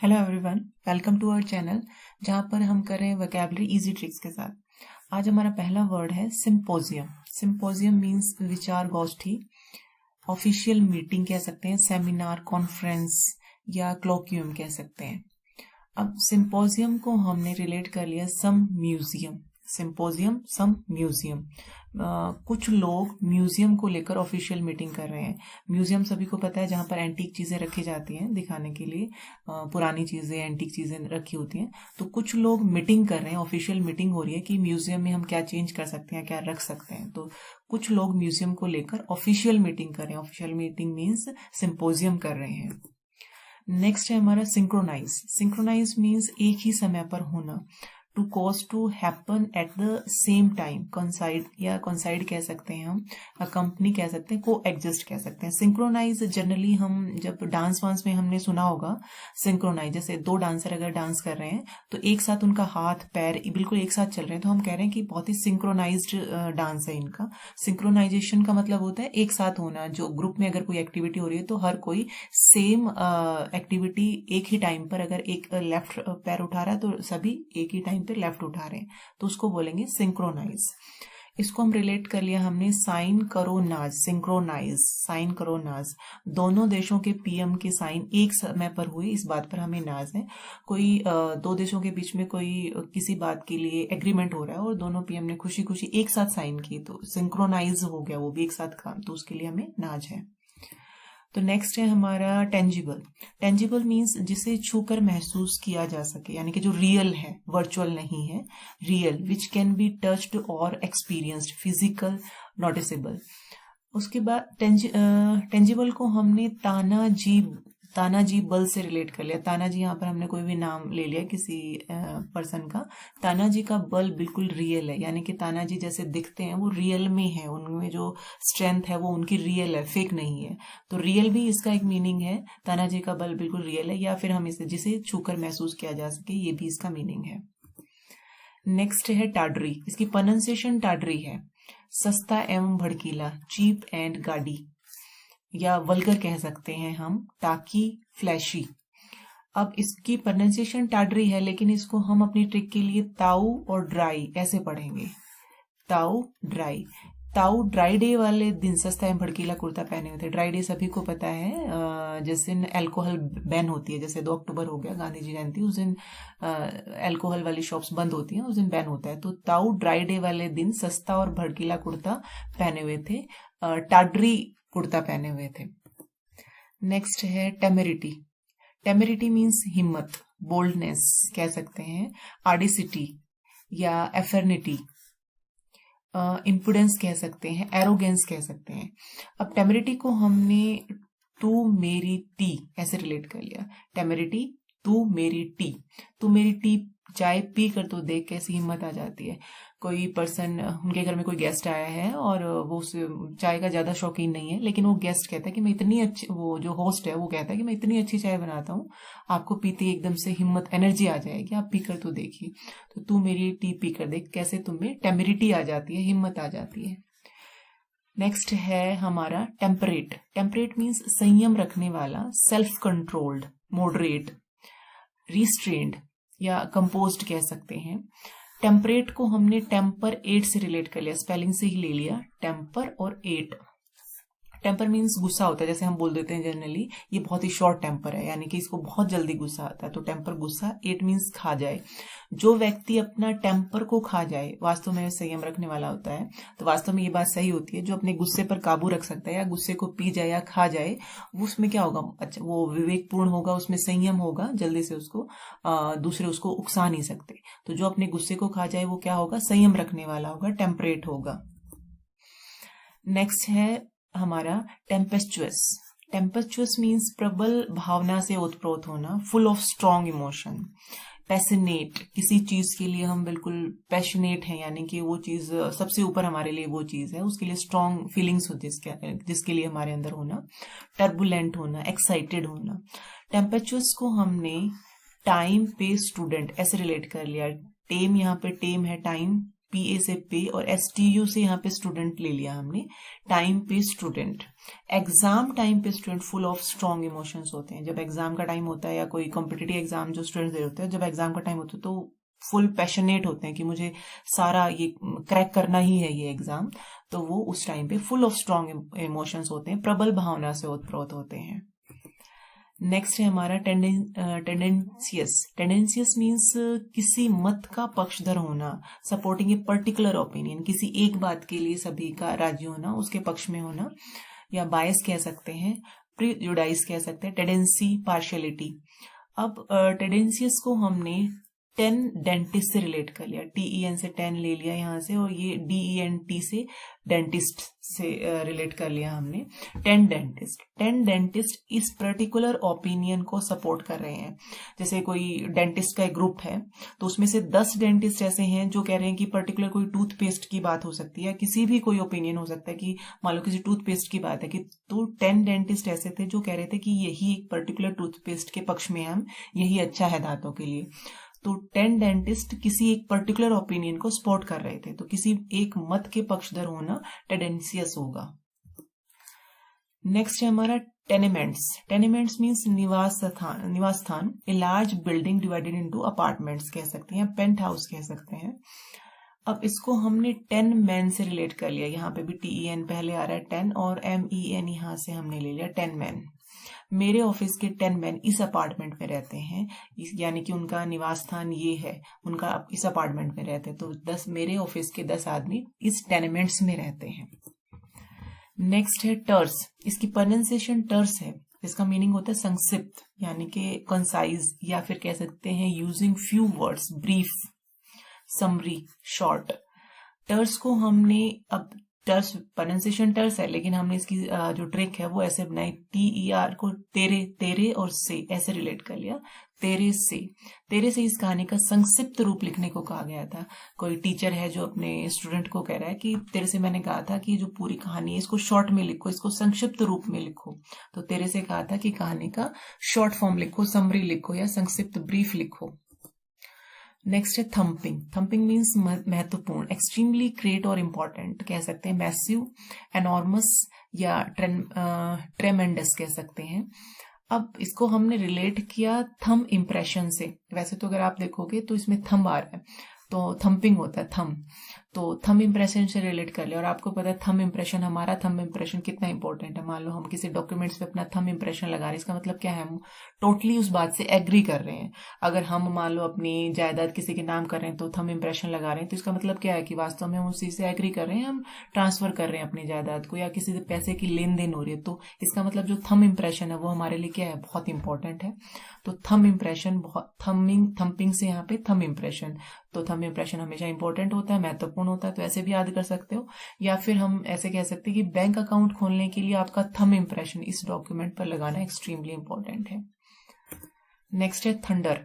Hello everyone, welcome to our channel जहाँ पर हम कर रहे हैं वोकैबुलरी इजी ट्रिक्स के साथ। आज हमारा पहला वर्ड है सिंपोजियम। सिंपोजियम मीन्स विचार गोष्ठी, ऑफिशियल मीटिंग कह सकते हैं, सेमिनार, कॉन्फ्रेंस या क्लोक्यूम कह सकते हैं। अब सिंपोजियम को हमने रिलेट कर लिया सम म्यूजियम। सिंपोजियम सम म्यूजियम, कुछ लोग म्यूजियम को लेकर ऑफिशियल मीटिंग कर रहे हैं। म्यूजियम सभी को पता है जहां पर एंटीक चीजें रखी जाती हैं दिखाने के लिए, पुरानी चीजें, एंटीक चीजें रखी होती हैं। तो कुछ लोग मीटिंग कर रहे हैं, ऑफिशियल मीटिंग हो रही है कि म्यूजियम में हम क्या चेंज कर सकते हैं, क्या रख सकते हैं। तो कुछ लोग म्यूजियम को लेकर ऑफिशियल मीटिंग कर रहे हैं। ऑफिशियल मीटिंग मीन्स सिंपोजियम कर रहे हैं। नेक्स्ट है हमारा सिंक्रोनाइज। सिंक्रोनाइज मीन्स एक ही समय पर होना, to cause to happen at the same time. Consider या कंसाइड कह सकते हैं, हम अकम्पनी कह सकते हैं, को एग्जिस्ट कह सकते हैं। सिंक्रोनाइज जनरली हम जब डांस वांस में हमने सुना होगा सिंक्रोनाइज, जैसे दो डांसर अगर डांस कर रहे हैं तो एक साथ उनका हाथ पैर बिल्कुल एक साथ चल रहे हैं, तो हम कह रहे हैं कि बहुत ही सिंक्रोनाइज्ड डांस है इनका। सिंक्रोनाइजेशन का मतलब होता है एक साथ होना। जो ग्रुप में अगर कोई एक्टिविटी हो रही है तो हर कोई सेम एक्टिविटी एक ही टाइम पर, अगर एक लेफ्ट पैर उठा रहा है तो सभी एक ही टाइम पे लेफ्ट उठा रहे हैं, तो उसको बोलेंगे सिंक्रोनाइज। इसको हम रिलेट कर लिया हमने साइन करो नाज। सिंक्रोनाइज, साइन करो नाज, दोनों देशों के पीएम के साइन एक समय पर हुए, इस बात पर हमें नाज है। कोई दो देशों के बीच में कोई किसी बात के लिए एग्रीमेंट हो रहा है और दोनों पीएम ने खुशी खुशी एक साथ साइन की, तो सिंक्रोनाइज हो गया, वो भी एक साथ काम, तो उसके लिए हमें नाज है। तो नेक्स्ट है हमारा टेंजिबल। टेंजिबल मीन्स जिसे छूकर महसूस किया जा सके, यानी कि जो रियल है, वर्चुअल नहीं है, real, which can be touched और एक्सपीरियंस्ड, फिजिकल, नोटिसेबल। उसके बाद टेंजिबल को हमने तानाजी बल से रिलेट कर लिया। तानाजी, यहाँ पर हमने कोई भी नाम ले लिया किसी पर्सन का। तानाजी का बल बिल्कुल रियल है, यानी कि तानाजी जैसे दिखते हैं वो रियल में है, उनमें जो स्ट्रेंथ है वो उनकी रियल है, फेक नहीं है। तो रियल भी इसका एक मीनिंग है, तानाजी का बल बिल्कुल रियल है, या फिर हम इसे जिसे छूकर महसूस किया जा सके, ये भी इसका मीनिंग है। नेक्स्ट है टाडरी। इसकी प्रोनाउंसिएशन टाडरी है, सस्ता एवं भड़कीला, चीप एंड गाड़ी, या वल्गर कह सकते हैं हम, टाकी, फ्लैशी। अब इसकी प्रोनाउंसिएशन टाडरी है, लेकिन इसको हम अपनी ट्रिक के लिए ताऊ और ड्राई ऐसे पढ़ेंगे, ताऊ ड्राई। ताऊ ड्राई डे वाले दिन सस्ता एवं भड़कीला कुर्ता पहने हुए थे। ड्राई डे सभी को पता है, जिस दिन अल्कोहल बैन होती है, जैसे 2 अक्टूबर हो गया गांधी जी जयंती, उस दिन अल्कोहल वाली शॉप्स बंद होती हैं, उस दिन बैन होता है। तो ताऊ ड्राई डे वाले दिन सस्ता और भड़कीला कुर्ता पहने हुए थे, टाडरी कुर्ता पहने हुए थे। नेक्स्ट है टेमेरिटी। टेमेरिटी मीन्स हिम्मत, बोल्डनेस कह सकते हैं, आडिसिटी या एफर्निटी, इम्पुडेंस कह सकते हैं, एरोगेंस कह सकते हैं। अब टेमेरिटी को हमने तू मेरी टी ऐसे रिलेट कर लिया। टेमेरिटी, तू मेरी टी, तू मेरी टी चाय पी कर तो देख कैसी हिम्मत आ जाती है। कोई पर्सन, उनके घर में कोई गेस्ट आया है और वो चाय का ज्यादा शौकीन नहीं है, लेकिन वो गेस्ट कहता है कि मैं इतनी अच्छी, वो जो होस्ट है वो कहता है कि मैं इतनी अच्छी चाय बनाता हूँ, आपको पीते एकदम से हिम्मत, एनर्जी आ जाएगी, आप पीकर तो देखिए। तो तू मेरी टी पी कर देख कैसे तुम्हें टेमेरिटी आ जाती है, हिम्मत आ जाती है। नेक्स्ट है हमारा टेम्परेट। टेम्परेट मीन्स संयम रखने वाला, सेल्फ कंट्रोल्ड, मॉडरेट, रिस्ट्रेन्ड या कंपोज्ड कह सकते हैं। टेम्परेट को हमने टेम्पर एट से रिलेट कर लिया, स्पेलिंग से ही ले लिया, टेम्पर और एट। टेम्पर मीन्स गुस्सा होता है, जैसे हम बोल देते हैं जनरली ये बहुत ही शॉर्ट टेम्पर है, यानी कि इसको बहुत जल्दी गुस्सा आता है, तो टेम्पर गुस्सा। एट मीन्स खा जाए। जो व्यक्ति अपना टेम्पर को खा जाए वास्तव में संयम रखने वाला होता है। तो वास्तव में ये बात सही होती है, जो अपने गुस्से पर काबू रख सकता है या गुस्से को पी जाए या खा जाए, उसमें क्या होगा, अच्छा वो विवेकपूर्ण होगा, उसमें संयम होगा, जल्दी से उसको दूसरे उसको उकसा नहीं सकते। तो जो अपने गुस्से को खा जाए वो क्या होगा, संयम रखने वाला होगा, टेम्परेट होगा। नेक्स्ट है हमारा टेम्पेस्चुअस। टेम्पेस्चुअस मीन्स प्रबल भावना से ओतप्रोत होना, full of strong emotion. Passionate, किसी चीज के लिए हम बिल्कुल पैशनेट हैं, यानी कि वो चीज सबसे ऊपर हमारे लिए वो चीज है, उसके लिए स्ट्रॉन्ग फीलिंग्स होती है जिसके लिए हमारे अंदर होना। टर्बुलेंट होना, एक्साइटेड होना। टेम्पेस्चुअस को हमने टाइम पे स्टूडेंट ऐसे रिलेट कर लिया। टेम, यहाँ पे टेम है टाइम, PA से पे और STU से यहाँ पे स्टूडेंट ले लिया हमने, टाइम पे स्टूडेंट। एग्जाम टाइम पे student full of strong emotions होते हैं। जब एग्जाम का टाइम होता है या कोई कॉम्पिटिटिव एग्जाम जो स्टूडेंट दे रहे होते हैं, जब एग्जाम का टाइम होता है तो फुल पैशनेट होते हैं कि मुझे सारा ये क्रैक करना ही है ये एग्जाम, तो वो उस टाइम पे फुल ऑफ स्ट्रॉन्ग इमोशंस होते हैं, प्रबल भावना से ओतप्रोत होते हैं। नेक्स्ट है हमारा टेंडेंसियस। टेंडेंसियस मीन्स किसी मत का पक्षधर होना, सपोर्टिंग ए पर्टिकुलर ओपिनियन, किसी एक बात के लिए सभी का राजी होना, उसके पक्ष में होना, या बायस कह सकते हैं, प्रिजुडाइज कह सकते हैं, टेंडेंसी, पार्शियलिटी। अब टेंडेंसियस को हमने डेंटिस्ट से रिलेट कर लिया, TEN से 10 ले लिया यहाँ से, और ये DENT से डेंटिस्ट से रिलेट कर लिया हमने। 10 डेंटिस्ट इस पर्टिकुलर ओपिनियन को सपोर्ट कर रहे हैं। जैसे कोई डेंटिस्ट का एक ग्रुप है तो उसमें से 10 डेंटिस्ट ऐसे हैं जो कह रहे हैं कि पर्टिकुलर कोई टूथपेस्ट की बात हो सकती है, किसी भी कोई ओपिनियन हो सकता है कि मान लो किसी टूथपेस्ट की बात है कि, तो 10 डेंटिस्ट ऐसे थे जो कह रहे थे कि यही एक पर्टिकुलर टूथपेस्ट के पक्ष में हम, यही अच्छा है दांतों के लिए। तो 10 डेंटिस्ट किसी एक पर्टिकुलर ओपिनियन को सपोर्ट कर रहे थे, तो किसी एक मत के पक्षधर होना टेंडेंसियस होगा। नेक्स्ट है हमारा टेनेमेंट्स। टेनेमेंट्स मीन्स निवास स्थान, a large building divided into apartments कह सकते हैं, पेंट हाउस कह सकते हैं। अब इसको हमने 10 मैन से रिलेट कर लिया, यहाँ पे भी TEN पहले आ रहा है 10 और MEN यहाँ से हमने ले लिया 10 मैन। मेरे ऑफिस के 10 मैन इस अपार्टमेंट में रहते हैं, यानी कि उनका निवास स्थान ये है, उनका इस अपार्टमेंट में रहते हैं, तो 10 मेरे ऑफिस के 10 आदमी इस टेनेमेंट्स में रहते हैं। नेक्स्ट है टर्स। इसकी प्रोनाउंसिएशन टर्स है, इसका मीनिंग होता है संक्षिप्त, यानी कि कंसाइज, या फिर कह सकते हैं using few words, brief, summary, short. Terse को हमने, अब टर्स प्रोनाउंसिएशन टर्स है, लेकिन हमने इसकी जो ट्रिक है वो ऐसे बनाई, TER को तेरे और से ऐसे रिलेट कर लिया, तेरे से इस कहानी का संक्षिप्त रूप लिखने को कहा गया था। कोई टीचर है जो अपने स्टूडेंट को कह रहा है कि तेरे से मैंने कहा था कि जो पूरी कहानी है इसको शॉर्ट में लिखो, इसको संक्षिप्त रूप में लिखो, तो तेरे से कहा था कि कहानी का शॉर्ट फॉर्म लिखो, समरी लिखो या संक्षिप्त ब्रीफ लिखो। नेक्स्ट है थम्पिंग। थम्पिंग मीन्स महत्वपूर्ण, एक्सट्रीमली ग्रेट और इंपॉर्टेंट कह सकते हैं, मैसिव, एनॉर्मस या ट्रेमेंडस कह सकते हैं। अब इसको हमने रिलेट किया थम इम्प्रेशन से। वैसे तो अगर आप देखोगे तो इसमें थम आ रहा है, तो थम्पिंग होता है थम, तो थम इम्प्रेशन से रिलेट कर लिया। और आपको पता है थम इम्प्रेशन, हमारा थम इम्प्रेशन कितना इंपॉर्टेंट है। मान लो हम किसी डॉक्यूमेंट्स पे अपना थम इम्प्रेशन लगा रहे हैं, इसका मतलब क्या है, हम टोटली उस बात से एग्री कर रहे हैं। अगर हम मान लो अपनी जायदाद किसी के नाम कर रहे हैं तो थम इम्प्रेशन लगा रहे हैं, तो इसका मतलब क्या है कि वास्तव में हम उस चीज से एग्री कर रहे हैं, हम ट्रांसफर कर रहे हैं अपनी जायदाद को, या किसी से पैसे की लेन देन हो रही है, तो इसका मतलब जो थम इम्प्रेशन है वो हमारे लिए क्या है, बहुत इंपॉर्टेंट है। तो थम इम्प्रेशन, बहुत थम्पिंग से यहाँ पे थम इम्प्रेशन, तो थम इम्प्रेशन हमेशा इंपॉर्टेंट होता है, महत्वपूर्ण होता है, तो ऐसे भी याद कर सकते हो। या फिर हम ऐसे कह सकते हैं कि बैंक अकाउंट खोलने के लिए आपका थम इम्प्रेशन इस डॉक्यूमेंट पर लगाना एक्सट्रीमली इंपॉर्टेंट है। नेक्स्ट है थंडर।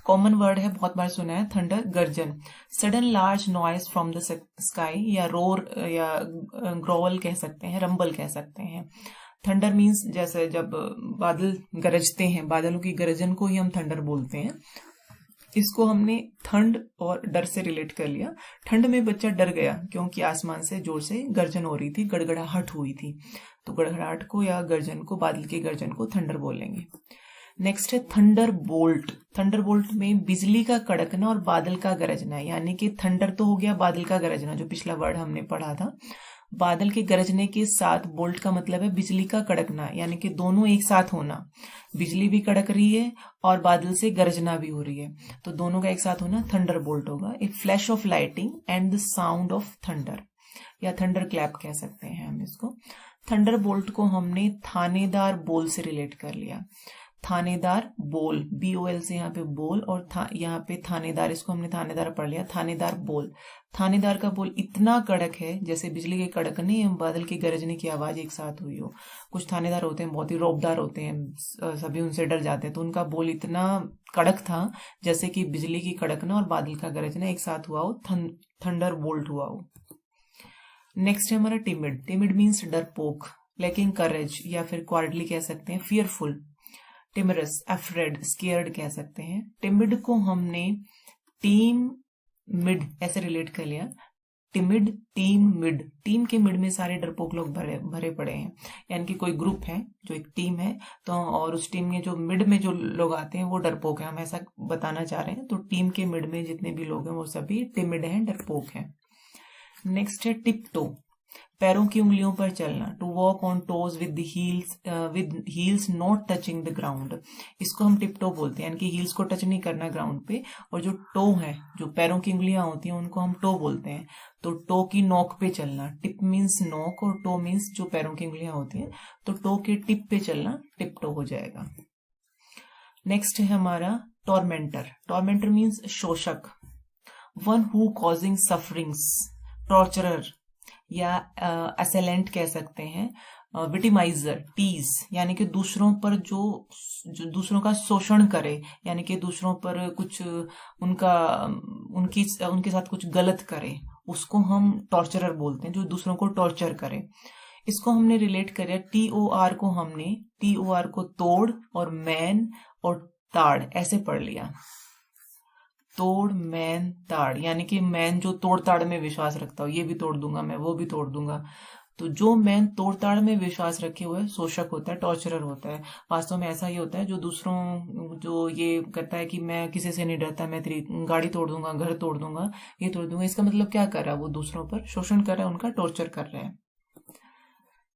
कॉमन वर्ड है, बहुत बार सुना है, थंडर, गर्जन, sudden large noise from the sky, या रोर या ग्रोवल कह सकते हैं, रंबल कह सकते हैं। थंडर मीन्स जैसे जब बादल गरजते हैं, बादलों की गरजन को ही हम थंडर बोलते हैं। इसको हमने ठंड और डर से रिलेट कर लिया। ठंड में बच्चा डर गया क्योंकि आसमान से जोर से गर्जन हो रही थी, गड़गड़ाहट हुई थी, तो गड़गड़ाहट को या गर्जन को, बादल की गर्जन को थंडर बोलेंगे। नेक्स्ट है थंडर बोल्ट। थंडर बोल्ट में बिजली का कड़कना और बादल का गरजना, यानी कि थंडर तो हो गया बादल का गरजना, जो पिछला वर्ड हमने पढ़ा था। बादल के गरजने के साथ बोल्ट का मतलब है बिजली का कड़कना, यानी कि दोनों एक साथ होना, बिजली भी कड़क रही है और बादल से गरजना भी हो रही है, तो दोनों का एक साथ होना थंडर बोल्ट होगा। A flash of lighting and the sound of thunder, या थंडर क्लैप कह सकते हैं हम इसको। थंडर बोल्ट को हमने थानेदार बोल से रिलेट कर लिया। थानेदार बोल, BOL से यहाँ पे बोल, और यहाँ पे थानेदार, इसको हमने थानेदार पढ़ लिया, थानेदार बोल। थानेदार का बोल इतना कड़क है जैसे बिजली के कड़कने या बादल की गरजने की आवाज एक साथ हुई हो। कुछ थानेदार होते हैं बहुत ही रौबदार होते हैं, सभी उनसे डर जाते हैं, तो उनका बोल इतना कड़क था जैसे कि बिजली की कड़कना और बादल का गरजना एक साथ हुआ हो, थंडर बोल्ट हुआ हो। नेक्स्ट है हमारा टिमिड। टिमिड मीन्स डरपोक, लैकिंग करेज, या फिर क्वार्डली कह सकते हैं, फियरफुल, टिमरस, अफ्रेड, स्केयर्ड कह सकते हैं। टिमिड को हमने टीम मिड ऐसे रिलेट कर लिया। Timid, team, mid. टीम के मिड में सारे डरपोक लोग भरे पड़े हैं, यानी कि कोई ग्रुप है जो एक टीम है, तो और उस टीम में जो मिड में जो लोग आते हैं वो डरपोक है, हम ऐसा बताना चाह रहे हैं। तो टीम के मिड में जितने भी लोग हैं वो सभी टिमिड हैं, डरपोक हैं। नेक्स्ट है टिप टो, पैरों की उंगलियों पर चलना। To walk on toes with heels not touching the ground. इसको हम टिप टो बोलते हैं, यानी कि हील्स को टच नहीं करना ग्राउंड पे। और जो टो है, जो पैरों की उंगलियां होती हैं, उनको हम टो बोलते हैं। तो टो की नोक पे चलना, टिप मीन्स नोक और टो मीन्स जो पैरों की उंगलियां होती हैं, तो टो के टिप पे चलना टिप टो हो जाएगा। नेक्स्ट है हमारा टॉर्मेंटर। टॉर्मेंटर मीन्स शोषक, one who causing sufferings, torturer या असेलेंट कह सकते हैं। विटिमाइजर, टीज, यानी कि दूसरों पर जो दूसरों का शोषण करे, यानी कि दूसरों पर कुछ उनके साथ कुछ गलत करे, उसको हम टॉर्चरर बोलते हैं, जो दूसरों को टॉर्चर करे। इसको हमने रिलेट किया, TOR को हमने TOR को तोड़ और मैन और ताड़ ऐसे पढ़ लिया। तोड़, मैन, ताड़, यानी कि मैन जो तोड़ ताड़ में विश्वास रखता हो, ये भी तोड़ दूंगा मैं, वो भी तोड़ दूंगा। तो जो मैन तोड़ ताड़ में विश्वास रखे हुए शोषक होता है, टॉर्चरर होता है। वास्तव में ऐसा ही होता है, जो दूसरों जो ये करता है कि मैं किसी से नहीं डरता, मैं तेरी गाड़ी तोड़ दूंगा, घर तोड़ दूंगा, ये तोड़ दूंगा, इसका मतलब क्या कर रहा है? वो दूसरों पर शोषण कर रहा है, उनका टॉर्चर कर रहा है।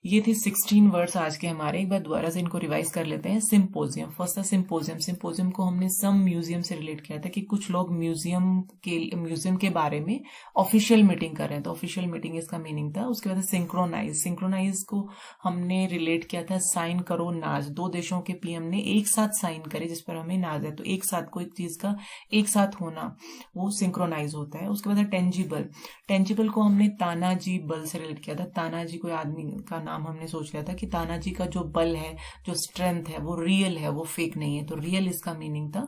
ये थे 16 वर्ड्स आज के हमारे। एक बार दोबारा से इनको रिवाइज कर लेते हैं। सिंपोजियम, फर्स्ट था सिंपोजियम। सिंपोजियम को हमने सम म्यूजियम से रिलेट किया था कि कुछ लोग म्यूजियम के बारे में ऑफिशियल मीटिंग कर रहे हैं, तो ऑफिशियल मीटिंग इसका मीनिंग था। उसके बाद सिंक्रोनाइज, सिंक्रोनाइज को हमने रिलेट किया था साइन करो नाज। दो देशों के PM ने एक साथ साइन करे जिस पर हमें नाज है, तो एक साथ कोई चीज का एक साथ होना वो सिंक्रोनाइज होता है। उसके बाद टेंजिबल, टेंजिबल को हमने तानाजी बल से रिलेट किया था। तानाजी कोई आदमी का नाम हमने सोच लिया था कि तानाजी का जो बल है, जो स्ट्रेंथ है, वो रियल है, वो फेक नहीं है, तो रियल इसका मीनिंग था।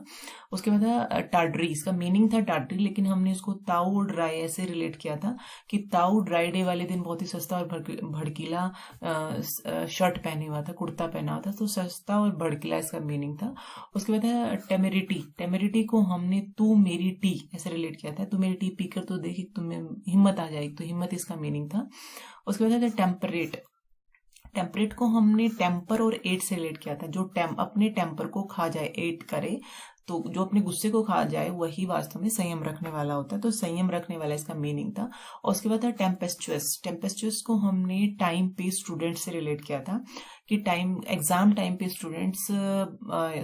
उसके बाद टाड्री, इसका मीनिंग था टाड्री, लेकिन हमने इसको ताऊ ड्राई ऐसे रिलेट किया था कि ताऊ ड्राई डे वाले दिन बहुत ही सस्ता और भड़कीला शर्ट पहने हुआ था, कुर्ता पहना हुआ था, तो सस्ता और भड़कीला इसका मीनिंग था। उसके बाद टेमेरिटी, टेमेरिटी को हमने तू मेरी टी ऐसे रिलेट किया था। तू मेरी टी पीकर तो देखी तुम्हें हिम्मत आ जाएगी, तो हिम्मत इसका मीनिंग था। उसके बाद टेम्परेट, टेम्परेट को हमने टेम्पर और एट से रिलेट किया था। जो अपने टेम्पर को खा जाए, एट करे, तो जो अपने गुस्से को खा जाए वही वास्तव में संयम रखने वाला होता है, तो संयम रखने वाला इसका मीनिंग था। और उसके बाद था टेम्पेस्चुअस। टेम्पेस्चुअस को हमने टाइम पे स्टूडेंट से रिलेट किया था कि एग्जाम टाइम पे स्टूडेंट्स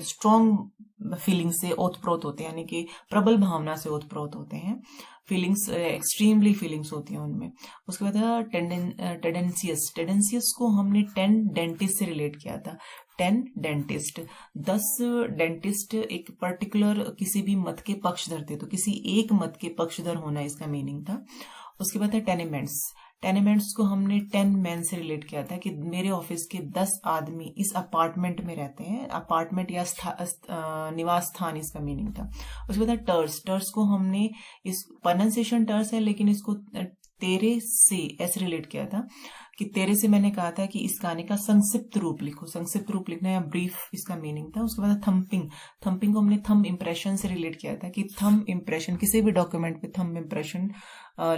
स्ट्रॉन्ग फीलिंग से ओतप्रोत होते हैं, यानी कि प्रबल भावना से ओतप्रोत होते हैं, फीलिंग्स एक्सट्रीमली फीलिंग्स होती हैं उनमें। उसके बाद टेंडेंसियस, टेंडेंसियस को हमने 10 डेंटिस्ट से रिलेट किया था। 10 डेंटिस्ट, 10 डेंटिस्ट एक पर्टिकुलर किसी भी मत के पक्षधर थे, तो किसी एक मत के पक्षधर होना इसका मीनिंग था। उसके बाद है टेनेमेंट्स, टेनेमेंट्स को हमने 10 मैन से रिलेट किया था कि मेरे ऑफिस के 10 आदमी इस अपार्टमेंट में रहते हैं, अपार्टमेंट या निवास स्थान इसका मीनिंग था। उसके बाद टर्स, टर्स को हमने इस प्रोनाउंसिएशन टर्स है लेकिन इसको तेरे से ऐसे रिलेट किया था कि तेरे से मैंने कहा था कि इस गाने का संक्षिप्त रूप लिखो, संक्षिप्त रूप लिखना या ब्रीफ इसका मीनिंग था। उसके बाद थंपिंग, थंपिंग को हमने थंब इम्प्रेशन से रिलेट किया था कि थंब इम्प्रेशन, किसी भी डॉक्यूमेंट पे थंब इम्प्रेशन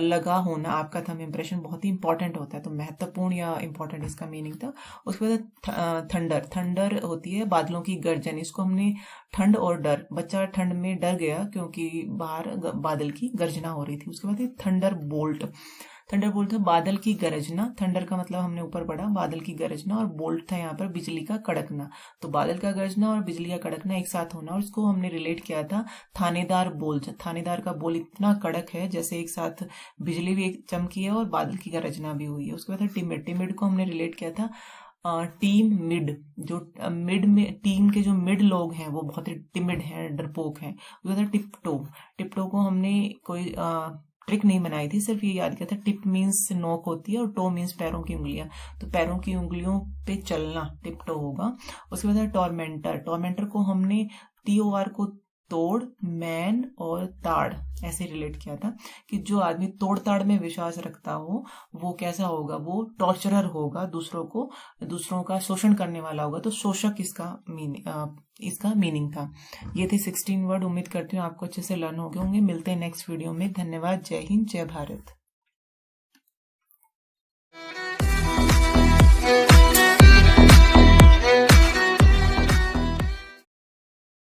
लगा होना, आपका थंब इम्प्रेशन बहुत ही इंपॉर्टेंट होता है, तो महत्वपूर्ण या इंपॉर्टेंट इसका मीनिंग था। उसके बाद थंडर, थंडर होती है बादलों की गर्जन, इसको हमने ठंड और डर, बच्चा ठंड में डर गया क्योंकि बाहर बादल की गर्जना हो रही थी। उसके बाद थंडर बोल्ट, थंडर बोल्ट था बादल की गरजना, थंडर का मतलब हमने ऊपर पढ़ा बादल की गरजना, और बोल्ट था यहाँ पर बिजली का कड़कना, तो बादल का गरजना और बिजली का कड़कना एक साथ होना, और इसको हमने रिलेट किया था थानेदार बोल। थानेदार का बोल इतना कड़क है जैसे एक साथ बिजली भी एक चमकी है और बादल की गरजना भी हुई है। उसके बाद टिमिड, टिमिड को हमने रिलेट किया था टीम मिड, जो मिड में टीम के जो मिड लोग हैं वो बहुत ही टिमिड हैं, डरपोक हैं। उसके बाद टिपटो, टिपटो को हमने कोई ट्रिक नहीं बनाई थी, सिर्फ ये याद किया था टिप मीन्स नोक होती है और टो मीन्स पैरों की उंगलियां, तो पैरों की उंगलियों पे चलना टिप टो होगा। उसके बाद टॉर्मेंटर, टॉर्मेंटर को हमने TOR को तोड़, मैन और ताड़ ऐसे रिलेट किया था कि जो आदमी तोड़ ताड़ में विश्वास रखता हो वो कैसा होगा, वो टॉर्चरर होगा, दूसरों का शोषण करने वाला होगा। तो शोषक इसका मीनिंग था। ये थे 16 वर्ड। उम्मीद करती हूँ आपको अच्छे से लर्न हो गए होंगे। मिलते हैं नेक्स्ट वीडियो में। धन्यवाद। जय हिंद, जय भारत।